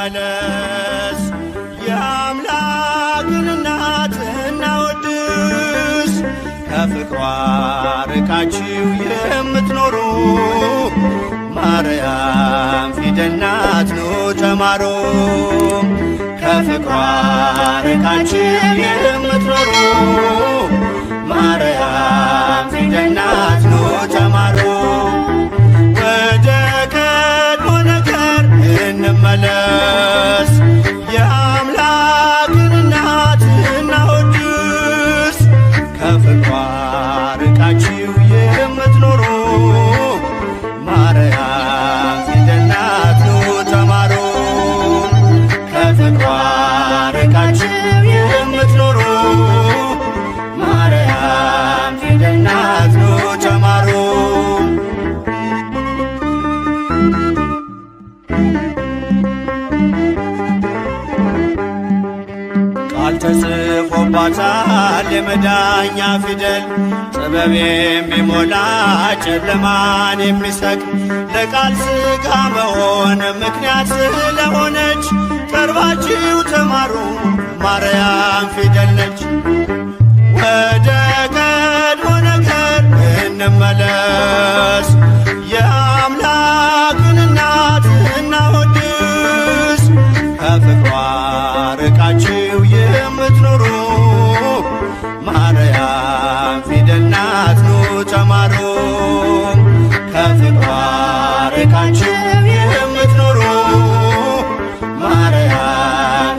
እንመለስ። የአምላክን እናት እናወድስ። ከፍቅሯ ርቃችሁ የምትኖሩ ማርያም ፊደል ናት ኑ ተማሩ። ከፍቅሯ ርቃችሁ የምትኖሩ ማርያም ፊደል ናት ኑ ተማሩ። ወደ ቀድሞ ነገር እንመለስ። የአምላክን እናት እናወድስ። ከፍቅሯ ርቃችሁ የምትኖሩ ማርያም ፊደል ናት ኑ ተማሩ። ከፍቅሯ ርቃችሁ የምትኖሩ ማርያም ፊደል ናት ኑ ተማሩ። ቃል ተጽፎባታል የመዳኛ ፊደል፣ ጥበብ የሚሞላ ጨለማን የሚሰቅ ለቃል ሥጋ መሆን ምክንያት ስለሆነች ቀርባችሁ ተማሩ ማርያም ፊደል ነች። ወደ ቀድሞ ነገር እንመለስ። የአምላክን እናት እናወድስ። ከፍቅሯ ርቃችሁ የምትኖሩ ማርያም ፊደል ናት ኑ ተማሩ። ከፍቅሯ ርቃችሁ የምትኖሩ ማርያም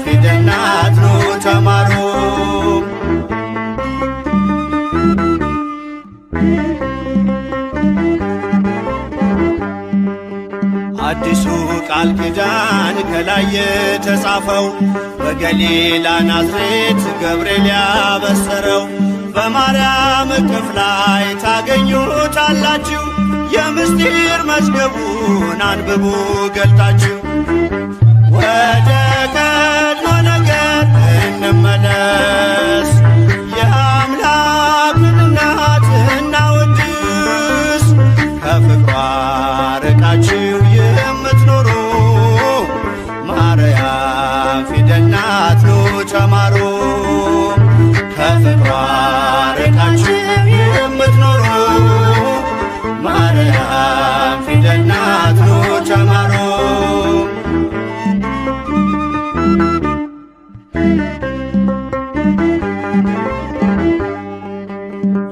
ፊደል ናት ኑ ተማሩ። አዲሱ ቃል ኪዳን ከላይ የተጻፈው በገሊላ ናዝሬት ገብርኤል ያበሰረው በማርያም እቅፍ ላይ ታገኙታላችሁ። የምስጢር መዝገቡን አንብቡ ገልጣችሁ። ወደ ቀድሞ ነገር እንመለስ። የአምላክን እናት እናወድስ። ከፍቅሯ ርቃችሁ የምትኖሩ ማርያም ፊደል ናት ኑ ተማሩ። ከፍቅሯ ርቃችሁ የምትኖሩ ማርያም ፊደል ናት ኑ ተማሩ።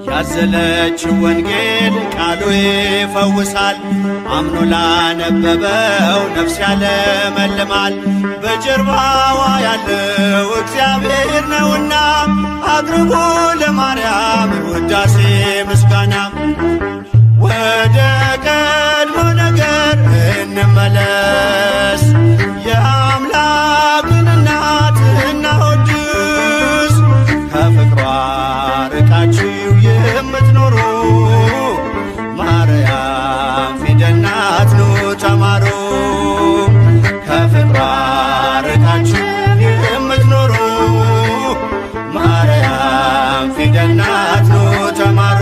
ያዘለችው ወንጌል ቃሉ ይፈውሳል። አምኖ ላነበበው ነፍስ ያለመልማል። በጀርባዋ ያለው እግዚአብሔር ነውና አቅርቡ ለማርያም ውዳሴ ምስጋና። ወደ ቀድሞ ነገር እንመለስ። የአምላክን እናት እናወድስ። ከፍቅሯ ርቃችሁ የምትኖሩ ማርያም ፊደል ናት ኑ ተማሩ። ከፍቅሯ ርቃችሁ የምትኖሩ ማርያም ፊደል ናት ኑ ተማሩ።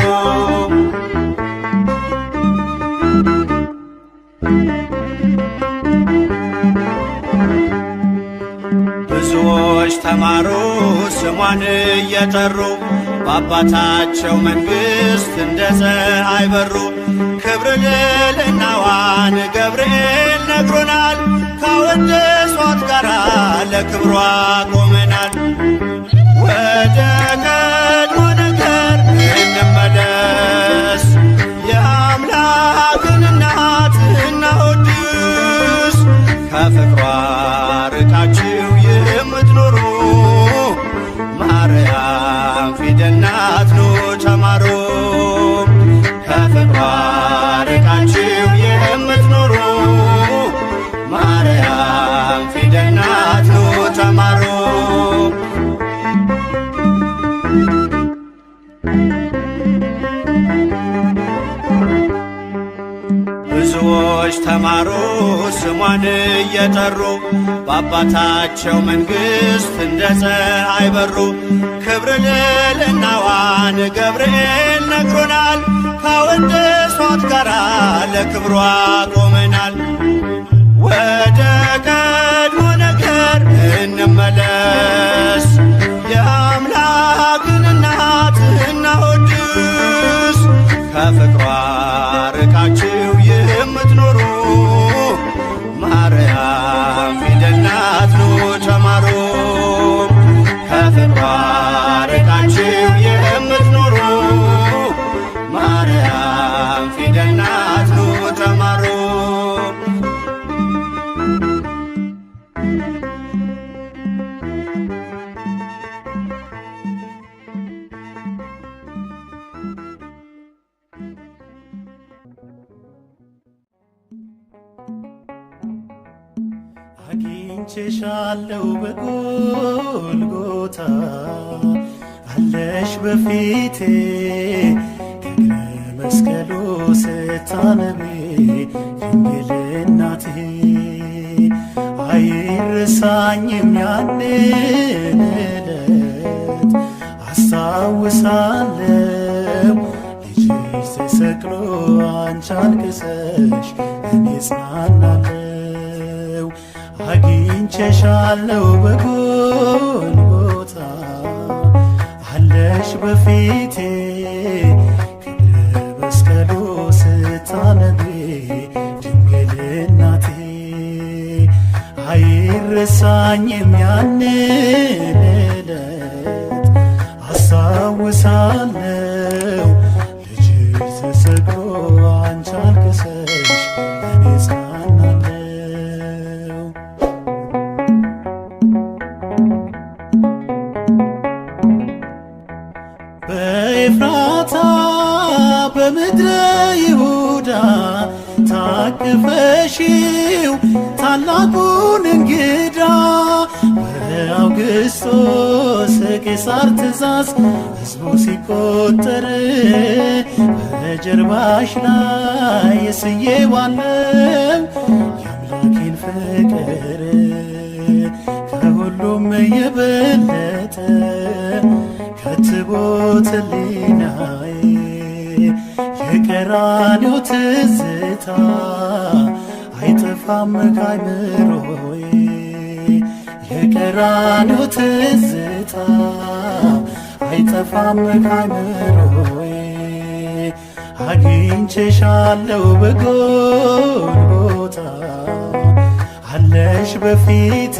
ብዙዎች ተማሩ ስሟን እየጠሩ በአባታቸው መንግሥት እንደ ፀሐይ በሩ። ክብር ልዕልናዋን ገብርኤል ነግሮናል። ካወደሷት ጋራ ለክብሯ ቆመናል። ወደ ቀድሞ ነገር እንመለስ። የአምላክን እናት እናወድስ። ከፍቅሯ ርቃችሁ የምትኖሩ ማርያም ፊደል ናት ኑ ተማሩ። ከፍቅሯ ርቃችሁ የምትኖሩ ማርያም ፊደል ናት ኑ ተማሩ። ብዙዎች ተማሩ ስሟን እየጠሩ በአባታቸው መንግሥት እንደ ፀሐይ በሩ። ክብር ልዕልናዋን ገብርኤል ነግሮናል። ካወደሷት ጋራ ለክብሯ ቆመናል። ወደ ቀድሞ እንመለስ። የአምላክን እናት እናወድስ። ከፍቅሯ ርቃችሁ የምትኖሩ ማርያም ፊደል ናት ኑ ተማሩ። ከፍቅሯ ርቃችሁ የምትኖሩ ማርያም ፊደል ናት ኑ ተማሩ። አግኝቼሻለሁ በጎልጎታ አለሽ በፊቴ ከእግረ መስቀሉ ስታነቢ ድንግል እናቴ አይረሳኝም ያንን ዕለት አስታውሳለሁ ልጅሽ ተሰቅሎ አንቺ አልቅሰሽ እኔ እጽናናለሁ። አግኝቼሻለሁ በጎልጎታ አለሽ በፊቴ ከእግረ መስቀሉ ስታነቢ ድንግል እናቴ አይረሳኝም ያንን ዕለት አስታውሳለሁ ልጅሽ ተሰቅሎ አንቺ አልቅሰሽ እኔ እጽናናለሁ። በኤፍራታ በምድረ ይሁዳ ታቅፈሽው ታላቁን እንግዳ በአውግስጦስ ቄሳር ትእዛዝ ሕዝቡ ሲቆጠር በጀርባሽ ላይ ስዬዋለው የአምላኬን ፍቅር ከሁሉም የበለጠ ከትቦት ሕሊናዬ የቀራንዮ ትዝታ አይጠፋም ከአይምሮዬ የቀራንዮ ትዝታ አይጠፋም ከአይምሮዬ አግኝቼሻለሁ በጎልጎታ አለሽ በፊቴ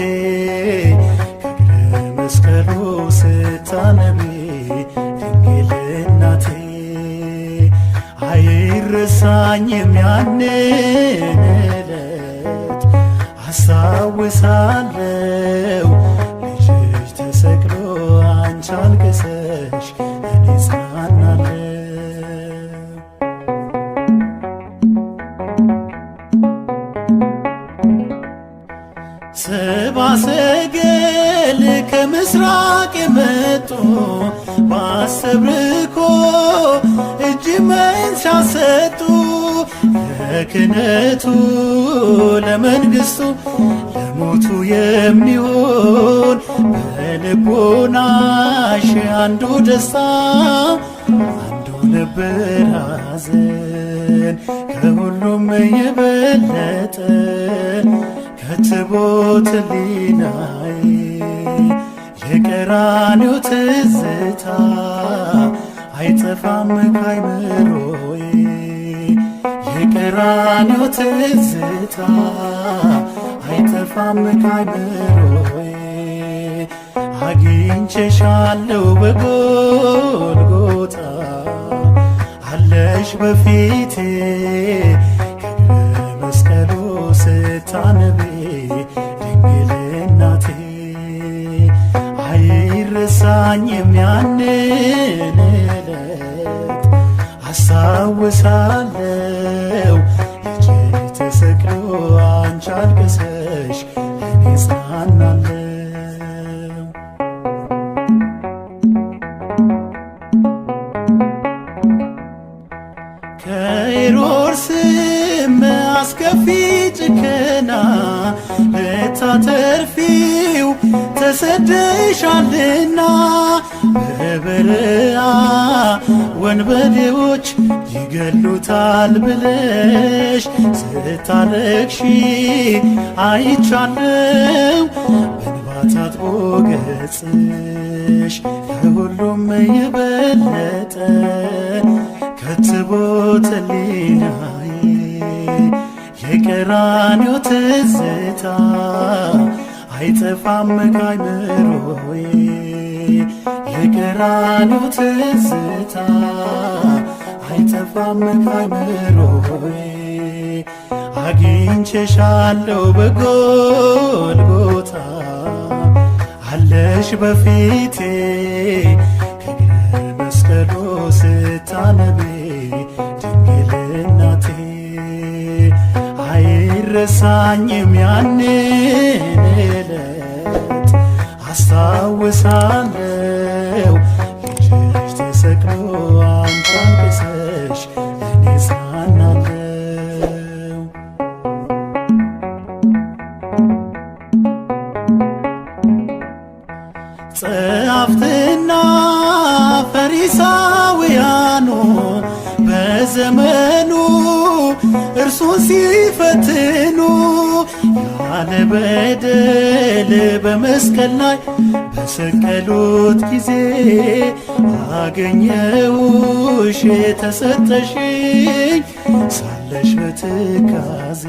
ከእግረ መስቀሉ ስታነቢ ድንግል እናቴ አይረሳኝም ያንን ዕለት አስታውሳለሁ ልጅሽ ተሰቅሎ አንቺ አልቅሰሽ እኔ እጽናናለሁ። ሰብአ ሰገል ከምስራቅ የመጡ በአስተብርኮ እጅ መንሻ ሰጡ ለክህነቱ ለመንግሥቱ ለሞቱ የሚሆን በልቦናሽ አንዱ ደስታ አንዱ ነበር ሐዘን ከሁሉም የበለጠ ከትቦት ሕሊናዬ የቀራንዮ ትዝታ አይጠፋም ከአይምሮዬ የቀራንዮ ትዝታ አይጠፋም ከአይምሮዬ አግኝቼሻለሁ በጎልጎታ አለሽ በፊቴ ከእግረ መስቀሉ ስታነቢ ድንግል እናቴ አይረሳኝም ያንን ዕለት አስታውሳለሁ ልጅሽ ተሰቅሎ አንቺ አልቅሰሽ እኔ እጽናናለሁ። ከሄሮድስም አስከፊ ጭከና ልታተርፊው ተሰደሻልና በበረሃ ወንበዴዎች ይገሉታል ብለሽ ስታለቅሺ አይቻለው በእንባ ታጥቦ ገጽሽ ከሁሉም የበለጠ ከትቦት ሕሊናዬ የቀራንዮ ትዝታ አይጠፋም ከአይምሮዬ የቀራንዮ ትዝታ አይጠፋም ከአይምሮዬ አግኝቼሻለሁ በጎልጎታ አለሽ በፊቴ ከእግረ መስቀሉ ስታነቢ ድንግል እናቴ አይረሳኝም ያንን ዕለት አስታውሳለሁ ልጅሽ ተሰቅሎ አንቺ አልቅሰሽ እኔ ጽናናለሁ ጸሐፍትና ፈሪሳውያኑ በዘመኑ እርሱን ሲፈትኑ ያለ በደል በመስቀል ላይ በሰቀሉት ጊዜ አገኘሁሽ ተሰጠሽኝ ሳለሽ በትካዜ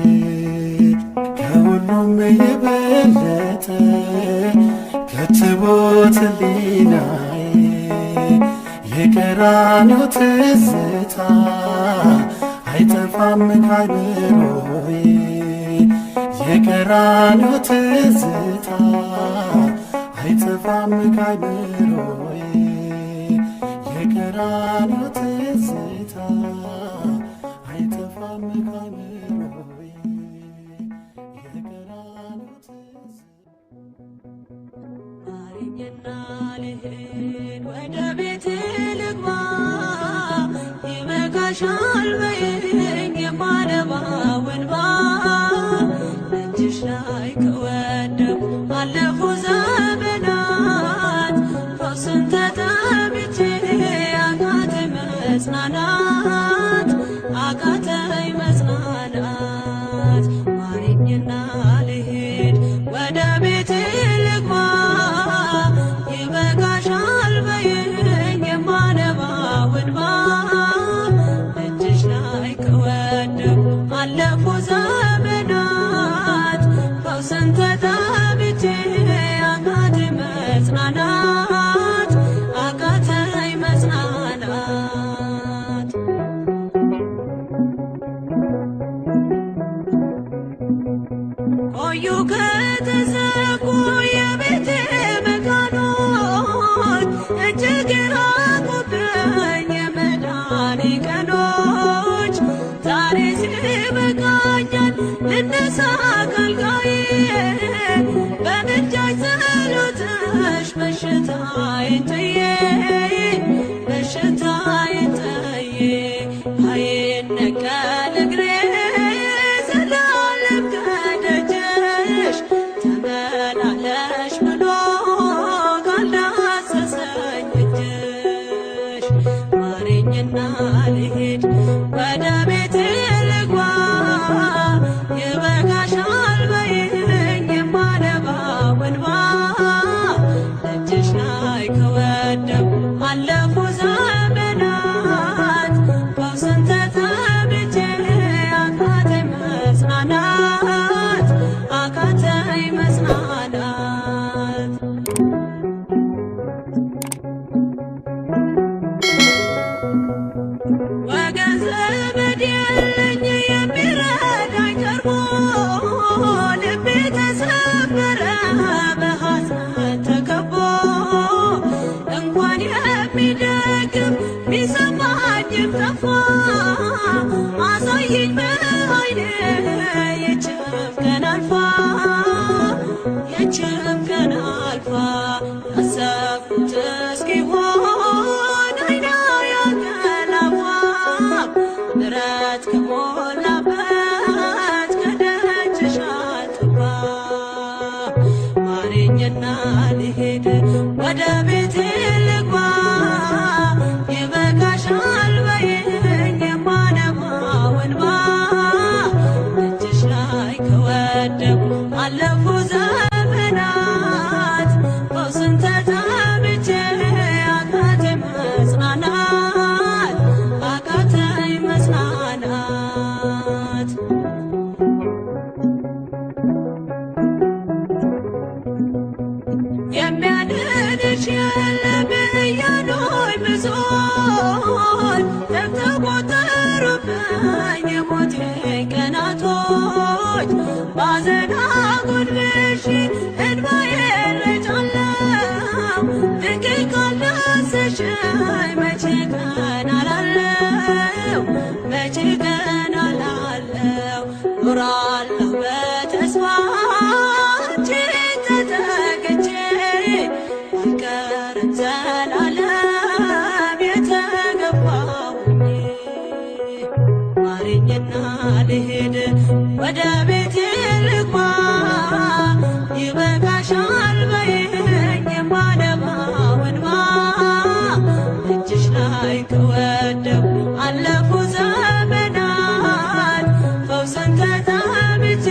ከሁሉም የበለጠ ከትቦት ሕሊናዬ የቀራንዮ ትዝታ አይጠፋም ከአይምሮዬ የቀራንዮ ትዝታ አይጠፋም ከአይምሮዬ የቀራንዮ ትዝታ አይጠፋም ከአይምሮዬ የቀራንዮ ትዝታ ማረኝና ልሂድ ወደ ቤት ልግባ ይበቃሻል በይኝ የማነባው እንባ እጅሽ ላይ ከወደኩ አለፉ ዘመናት ፈውስን ተጠምቼ አቃተኝ መጽናናት አቃተኝ መጽናናት ማረኝና ልሂድ ወደ ቤት ልግባ ይበቃሻል በይኝ የማነባው እንባ እጅሽ ላይ ከወደኩ አለፉ ዘመናት ፈውስን ተጠምቼ አቃተኝ መጽናናት አቃተኝ መጽናናት ቆዩ ከተዘጉ የቤቴ መቃኖች እጅግ ራቁብኝ የመዳኔ ቀኖች ዛሬ ሲበቃኛል ልነሳ ከአልጋዬ በምልጃሽ ጸሎትሽ በሽታዬን ጥዬ በሽታዬን ጥዬ አይነቀል እግሬ ዘላለም ከደጅሽ ተመላለሽ ብሎ ካልዳሰሰኝ እጅሽ ማረኝና ልሂድ ወደ ቤቴ ልግባ ይበቃሻል በይኝ የማነባው እንባ እጅሽ ላይ ከወደኩ አለፉ ዘመናት ፈውስን ተጠምቼ አቃተኝ መጽናናት አቃተኝ መጽናናት ወገን ዘመድ የለኝ የሚረዳኝ ቀርቦ ልቤ ተሰበረ በሐዘን ተከቦ እንኳን የሚደግፍ ቢሰማኝም ጠፋ አሳየኝ በዓይኔ ይህችም ቀን አልፋ ይህችም ቀን አልፋ ያሰብኩት እስኪሆን አይኔ ያንቀላፋ ምሕረት ከሞላበት ከደጅሽ አልጠፋ ማረኝና ልሂድ ወደ ቤቴ ልግባ ይበቃሻል በይኝ ላይ ከወደቁ አለፉ ዘመናት ፈውስን ተጠምቼ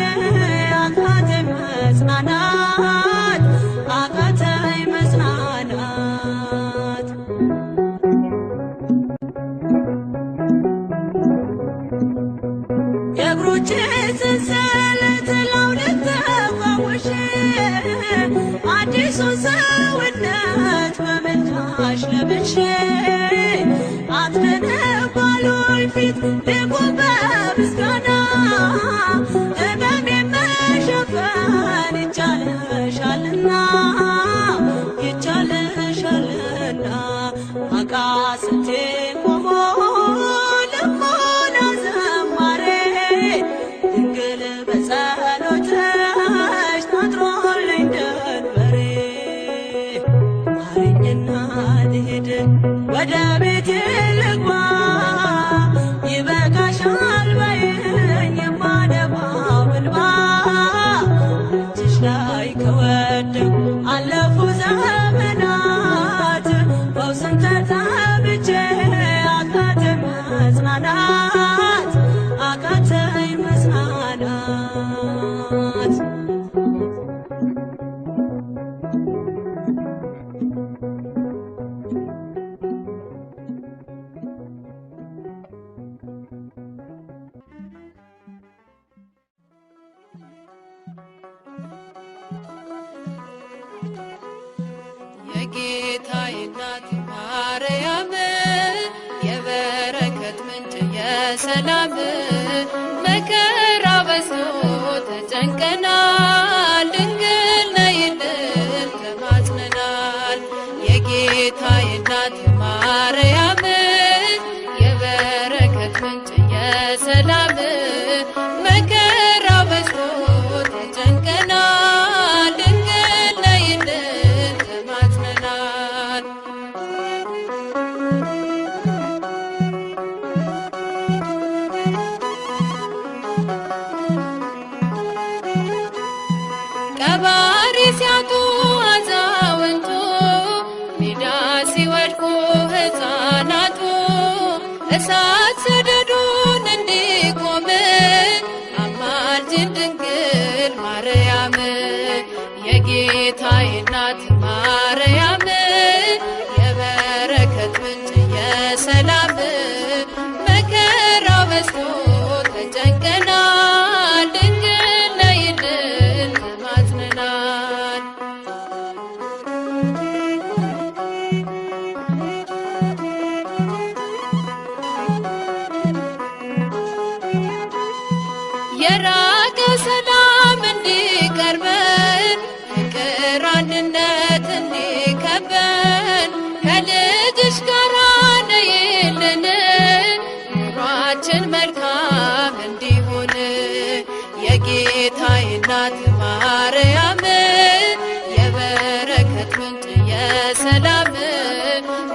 አቃተኝ መጽናናት አቃተኝ መጽናናት የእግሮቼ ሰንሰለት ላውልቅ ተፈውሼ አዲሱን ሰውነት በምልጃሽ ለብሼ አትነን ባሉኝ ፊት ልቁም በምስጋና ሕመሜን መሸፈን ይቻልሻልና ይቻልሻልና አቃስቴ ቆሞ ልሞላ ዘማሬ ድንግል በጸሎትሽ ታጥሮልኝ ደንበሬ ማረኝና ልሂድ ወደ ቤቴ ልግባ ይበቃሻል በይኝ የማነባው እንባ እጅሽ ላይ ከወደቁ አለፉ ዘመናት ፈውስን ተጠምቼ አቃተኝ መጽናናት አቃተኝ መጽናናት የጌታዬ እናት ማርያም የበረከት ምንጭ የሰላም መከራ በዝቶ ተጨንቀናል ድንግል ነይልን ተማጽነናል የጌታዬ እናት ማርያም የበረከት ምንጭ የሰላም መከራ በዝቶ ተጨንቀናል ድንግል ነይልን ተማጽነናል ቀባሪ ሲያጡ አዛውንቱ ሜዳ ሲወድቁ ሕፃናቱ እሳት ሰደዱን እንዲቆም አማልጅን ድንግል ማርያም የጌታዬ እናት ማርያም የበረከት ምንጭ የሰላም መከራ በዝቶ ተጨንቀናል ድንግል ነይልን ተማጽነናል የራቀ ሰላም እንዲቀርበን ፍቅር አንድነት እንዲከበን ከልጅሽ ጋር ነይልን ኑሯችን መልካም እንዲሆን የጌታዬ እናት ማርያም የበረከት ምንጭ የሰላም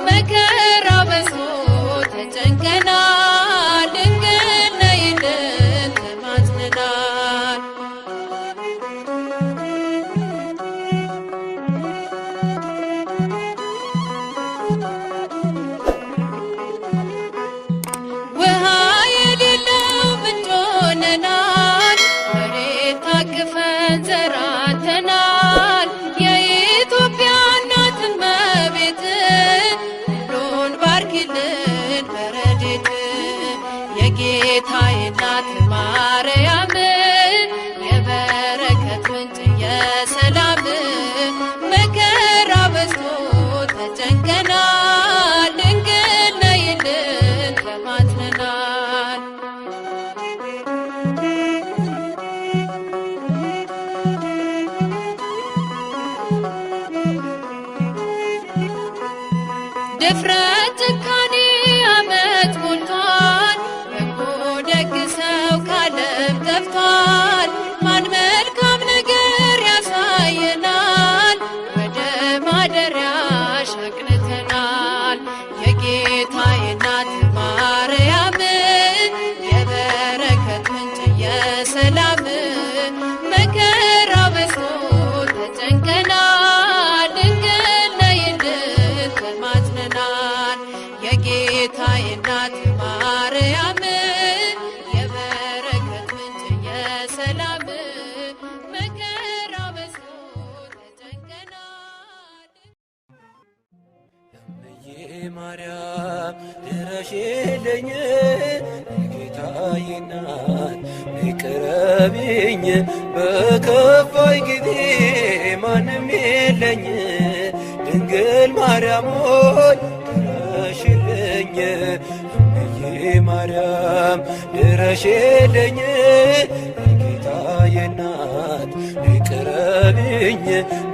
መከራ በዝቶ ተጨንቀናል ድንግል ነይልን ተማጽነናል ውሃ የሌለው ምንጭ ሆነናል መሬት ታቅፈን ዘራተናል የኢትዮጵያ እናት እመቤት ሁሉን ባርኪልን በረድኤት የጌታዬ እናት ማርያም የበረከት ምንጭ የሰላም መከራ በዝቶ ተጨንቀናል ድንግል ነይልን ተማጽነናል ድፍረት ጭካኔ ዓመት ሞልቷል በጎ ደግ ሰው ካለም ጠፍቷል የጌታዬ እናት ማርያም የበረከት ምንጭ የሰላም መከራ በዝቶ ተጨንቀናል። እምዬ ማርያም ድረሽልኝ የጌታዬ እናት ቅረቢኝ በከፋኝ ጊዜ ማንም የለኝ ድንግል ማርያም ሆይ ድረሽልኝ እምዬ ማርያም ድረሽልኝ የጌታዬ እናት ቅረቢኝ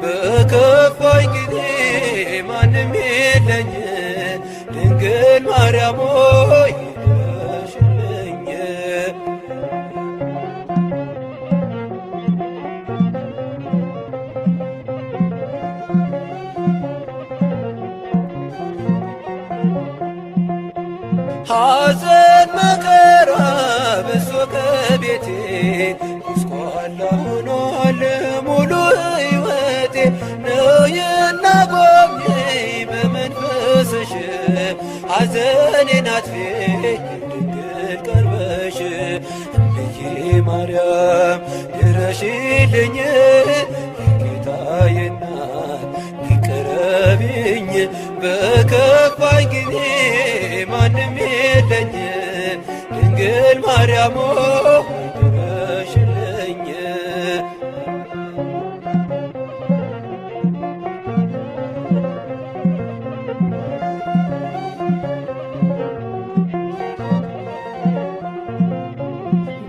በከፋኝ ጊዜ ማንም የለኝ ድንግል ማርያም ሆይ ድረሽልኝ። ሐዘን መከራ በዝቶ ከቤቴ ጎስቋላ ሆኗል ሙሉ ሕይወቴ ነይና ጎብኚኝ በመንፈስሽ ሐዘኔን አጥፊኝ ድንግል ቀርበሽ እምዬ ማርያም ድረሽልኝ የጌታዬ እናት ቅረቢኝ በከፋኝ ጊዜ ማንም የለኝ ድንግል ማርያም ድረሽልኝ።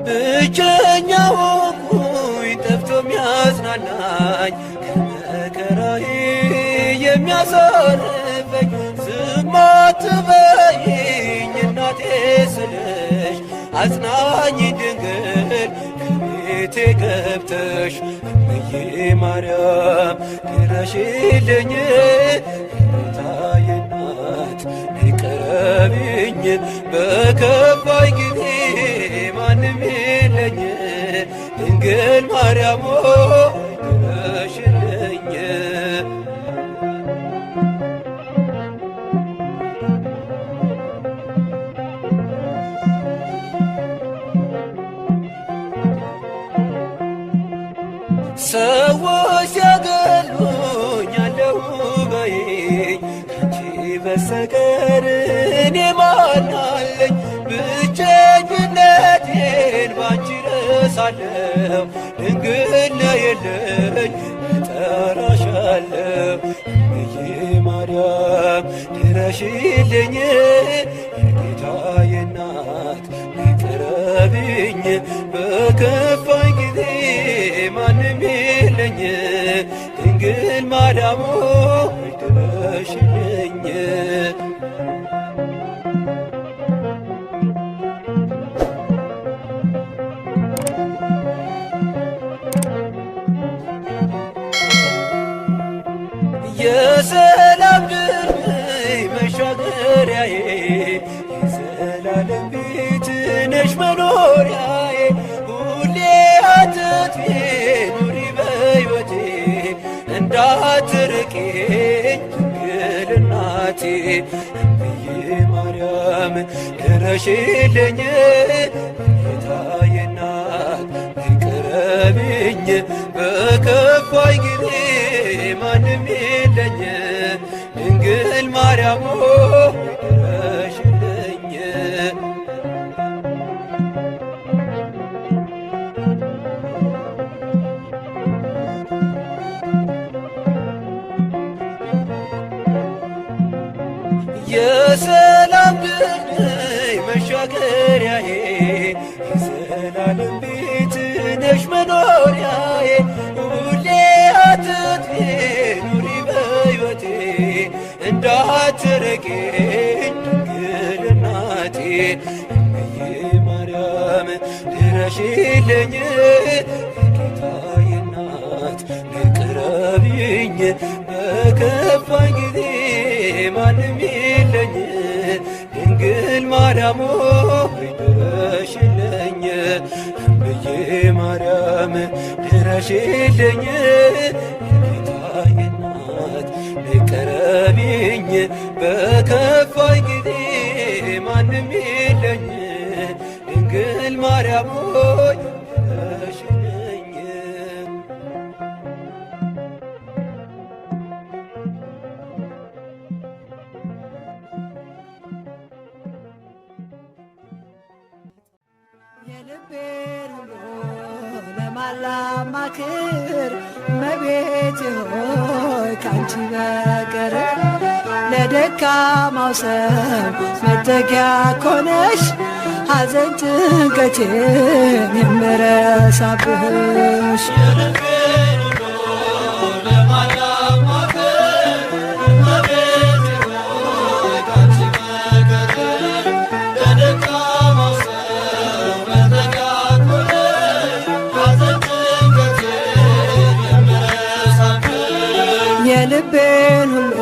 ብቸኛ ሆንኩኝ ጠፍቶ የሚያጽናናኝ ከመከራዬ የሚያሳርፈኝ ዝም አትበይኝ እናቴ ስልሽ አጽናኝ ድንግል ከቤቴ ገብተሽ እምዬ ማርያም ድረሽልኝ የጌታዬ እናት ቅረቢኝ በከፋኝ ጊዜ ማንም የለኝ ድንግል ማርያም ድረሽልኝ። ሰዎች ሲያገሉኝ አለሁ በይኝ ከአንቺ በስተቀር እኔ ማን አለኝ? ብቸኝነቴን ባንቺ ረሳለሁ ድንግል ነይልኝ እጠራሻለሁ እምዬ ማርያም ድረሽልኝ የጌታዬ እናት ቅረቢኝ በከፋኝ ጊዜ ማንም የለኝ ድንግል ማርያም ድረሽልኝ። የሰላም ድልድይ መሻገሪያዬ የዘላለም ቤት ነሽ መኖሪያዬ ሁሌ አትጥፊ ኑሪ በሕይወቴ እንዳትርቂኝ ድንግል እናቴ እምዬ ማርያም ድረሽልኝ የጌታዬ እናት ቅረቢኝ በከፋኝ ጊዜ ማንም የለኝ ድንግል ማርያም ድረሽልኝ። የሰላም ድልድይ መሻገሪያዬ የዘላለም ቤት ነሽ መኖሪያዬ ሁሌ አትጥፊ ኑሪ በሕይወቴ እንዳትርቂኝ ድንግል እናቴ እምዬ ማርያም ድረሽልኝ የጌታዬ እናት ቅረቢኝ በከፋኝ ጊዜ ማንም የለኝ ድንግል ማርያም ድረሽልኝ እምዬ ማርያም ድረሽልኝ የጌታዬ እናት ቅረቢኝ በከፋይ ጊዜ ማንም የለኝ ድንግል ማርያም ሆይ ነሽልኝ። የልቤን ሁሉ ለማላማክር እመቤቴ ሆይ ካንቺ በቀር ለደካማው ሰው መጠጊያ ኮነሽ ሐዘን ጭንቀቴን የምረሳብሽ። የልቤን ሁሉ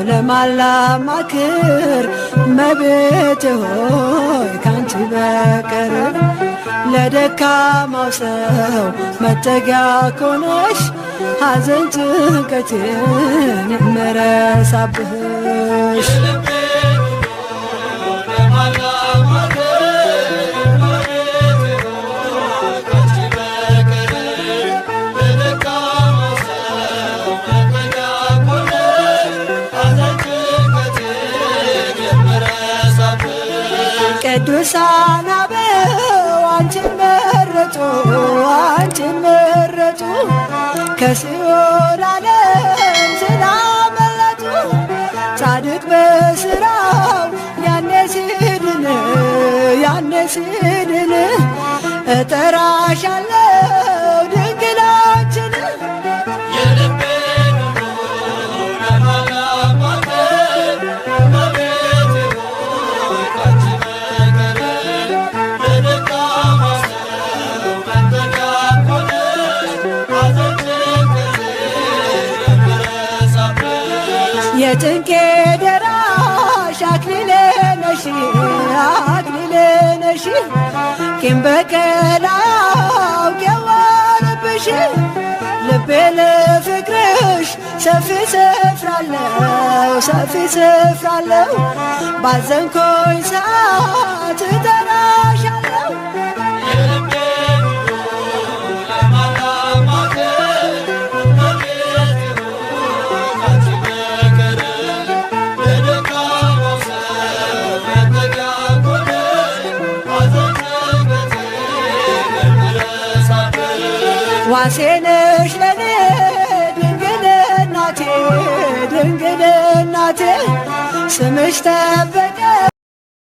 ለማላማክር እመቤቴ ሆይ ካንቺ በቀር ለደካማው ሰው መጠጊያ ኮነሽ ሐዘን ጭንቀቴን የምረሳብሽ። ቅዱሳን አበው አንቺን መረጡ፣ አንቺን መረጡ ከሲኦል ዓለም ስላመለጡ። ጻድቅ በሥራው ያኔ ሲድን፣ ያኔ ሲድን እጠራሻለሁ ድንግላችን። የጭንቄ ደራሽ አክሊሌ ነሽ፣ አክሊሌ ነሽ ቂም በቀል አውቄዋለሁብሽ። ልቤ ለፍቅርሽ ሰፊ ስፍራ አለው፣ ሰፊ ስፍራ አለው። ባዘንኩኝ ሰዓት እጠራሻለሁ። ዋሴ ነሽ ለኔ ድንግል እናቴ፣ ድንግል እናቴ ስምሽ ጠበቀኝ